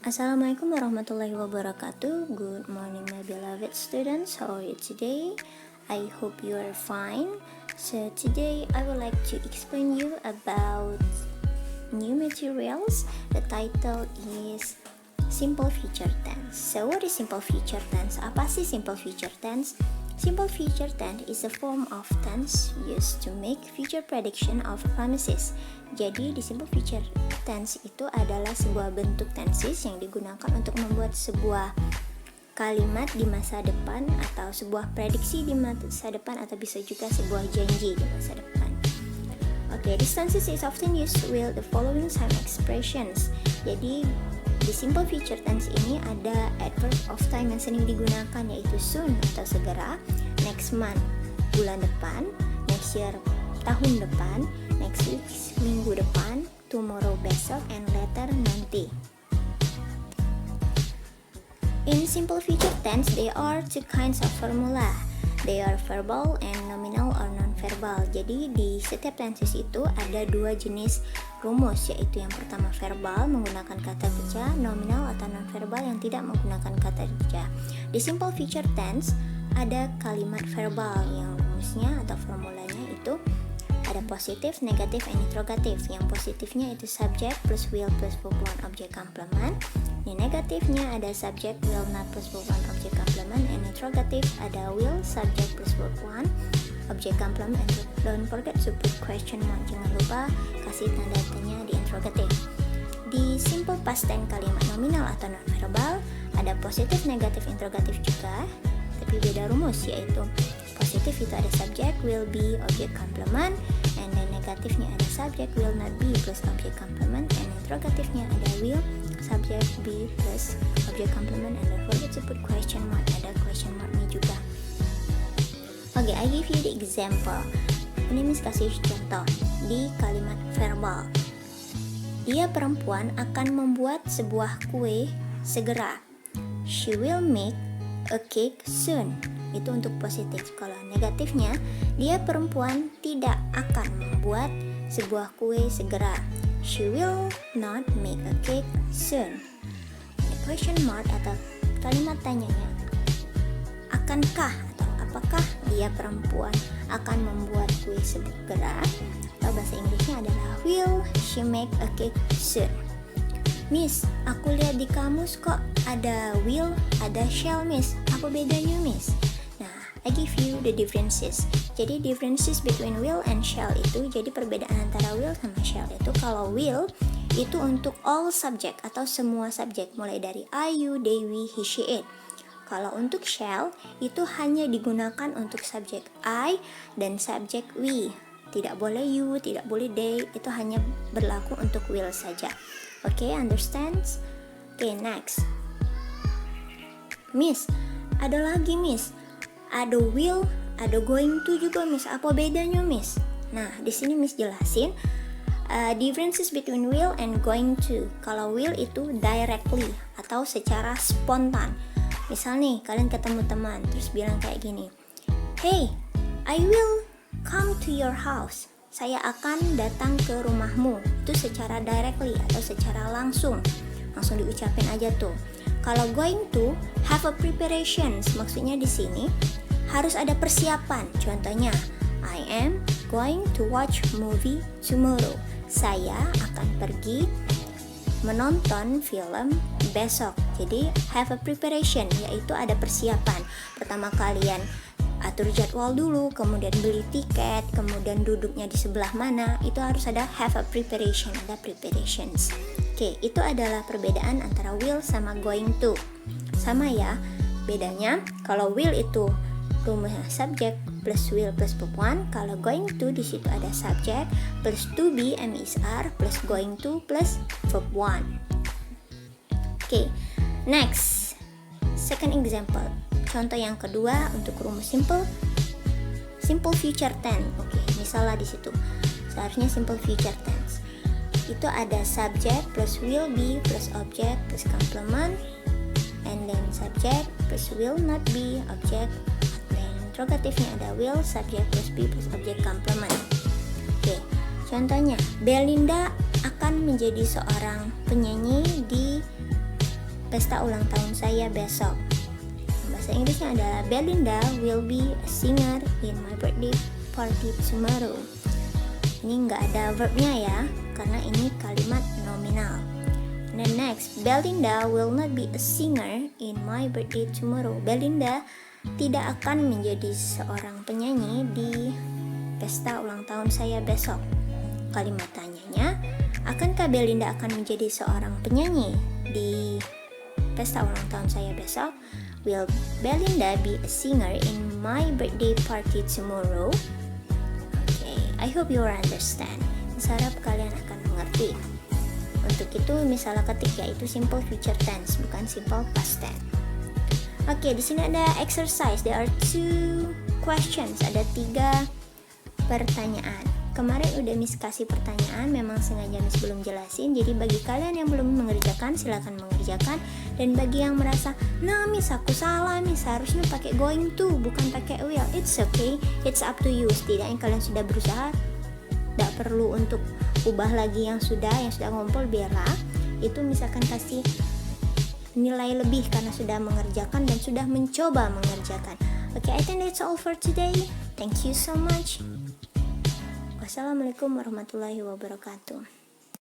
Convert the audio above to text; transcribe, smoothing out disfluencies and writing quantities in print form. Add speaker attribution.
Speaker 1: Assalamualaikum warahmatullahi wabarakatuh. Good morning my beloved students. How are you today? I hope you are fine. So today I would like to explain you about new materials. The title is Simple Future Tense. So what is Simple Future Tense? Apa sih Simple Future Tense? Simple future tense is a form of tense used to make future prediction of promises. Jadi di simple future tense itu adalah sebuah bentuk tenses yang digunakan untuk membuat sebuah kalimat di masa depan atau sebuah prediksi di masa depan atau bisa juga sebuah janji di masa depan. Okay, this tenses is often used with the following same expressions. Jadi di simple future tense ini ada adverb of time yang sering digunakan, yaitu soon atau segera, next month bulan depan, next year tahun depan, next week minggu depan, tomorrow besok, and later nanti. In simple future tense, there are two kinds of formula. They are verbal and nominal or non-verbal. Jadi di setiap tenses itu ada dua jenis rumus, yaitu yang pertama verbal menggunakan kata kerja, nominal atau non-verbal yang tidak menggunakan kata kerja. Di simple future tense ada kalimat verbal yang rumusnya atau formulanya itu ada positif, negatif, and interrogatif. Yang positifnya itu subject plus will plus verb one object complement. Yang negatifnya ada subject, will not plus verb one object complement, and interrogative ada will, subject plus verb one object complement. And don't forget to put question mark. Jangan lupa kasih tanda tanya di interrogative. Di simple past tense kalimat nominal atau non-verbal ada positif, negatif, interrogatif juga, tapi beda rumus, yaitu positif itu ada subject, will be, object complement, and then negatifnya ada subject, will not be plus object complement, and interrogatifnya ada will, subject be plus object complement, and don't forget to put question mark, ada question marknya juga. Okay, I give you the example. Ini Miss kasih contoh di kalimat verbal. Dia perempuan akan membuat sebuah kue segera. She will make a cake soon. Itu untuk positif. Kalau negatifnya, dia perempuan tidak akan membuat sebuah kue segera. She will not make a cake soon. The question mark atau kalimat tanyanya, akankah atau apakah dia perempuan akan membuat kue segera? Atau bahasa Inggrisnya adalah will she make a cake soon? Miss, aku lihat di kamus kok ada will, ada shall, Miss. Apa bedanya, Miss? I give you the differences. Jadi differences between will and shall itu, jadi perbedaan antara will sama shall itu, kalau will itu untuk all subject atau semua subjek, mulai dari I, you, they, we, he, she, it. Kalau untuk shall itu hanya digunakan untuk subjek I dan subjek we. Tidak boleh you, tidak boleh they, itu hanya berlaku untuk will saja. Okay, understands? Okay, next. Miss, ada lagi, Miss. Ada will, ada going to juga, Miss. Apa bedanya, Miss? Nah, di sini Miss jelasin differences between will and going to. Kalau will itu directly atau secara spontan. Misal nih, kalian ketemu teman terus bilang kayak gini, "Hey, I will come to your house." Saya akan datang ke rumahmu. Itu secara directly atau secara langsung diucapin aja tuh. Kalau going to have a preparations, maksudnya di sini harus ada persiapan. Contohnya, I am going to watch movie tomorrow. Saya akan pergi menonton film besok. Jadi have a preparation, yaitu ada persiapan. Pertama kalian atur jadwal dulu, kemudian beli tiket, kemudian duduknya di sebelah mana, itu harus ada have a preparation, ada preparations. Oke, itu adalah perbedaan antara will sama going to. Sama ya, bedanya kalau will itu rumusnya subject plus will plus verb one, kalau going to di situ ada subject plus to be MISR plus going to plus verb one. Oke, next. Second example. Contoh yang kedua untuk rumus simple future tense. Oke, misalnya di situ. Seharusnya simple future tense. Itu ada subject plus will be plus object plus complement, and then subject plus will not be object, dan interrogatifnya ada will, subject plus be plus object complement. Oke, contohnya Belinda akan menjadi seorang penyanyi di pesta ulang tahun saya besok. Bahasa Inggrisnya adalah Belinda will be a singer in my birthday party tomorrow. Ini nggak ada verbnya ya, karena ini kalimat nominal. And then next, Belinda will not be a singer in my birthday tomorrow. Belinda tidak akan menjadi seorang penyanyi di pesta ulang tahun saya besok. Kalimat tanyanya, akankah Belinda akan menjadi seorang penyanyi di pesta ulang tahun saya besok? Will Belinda be a singer in my birthday party tomorrow? Okay, I hope you understand. Saya harap kalian akan mengerti. Untuk itu misalnya ketika itu simple future tense, bukan simple past tense. Oke, di sini ada exercise. There are 2 questions. Ada 3 pertanyaan. Kemarin udah Miss kasih pertanyaan, memang sengaja Miss belum jelasin. Jadi bagi kalian yang belum mengerjakan, silakan mengerjakan. Dan bagi yang merasa, nah Miss aku salah, Miss harusnya pakai going to, bukan pakai will. It's okay, it's up to you. Setidaknya kalian sudah berusaha, tidak perlu untuk ubah lagi yang sudah ngumpul. Biarlah itu misalkan kasih nilai lebih karena sudah mengerjakan dan sudah mencoba mengerjakan. Okay, I think that's all for today. Thank you so much. Wassalamualaikum warahmatullahi wabarakatuh.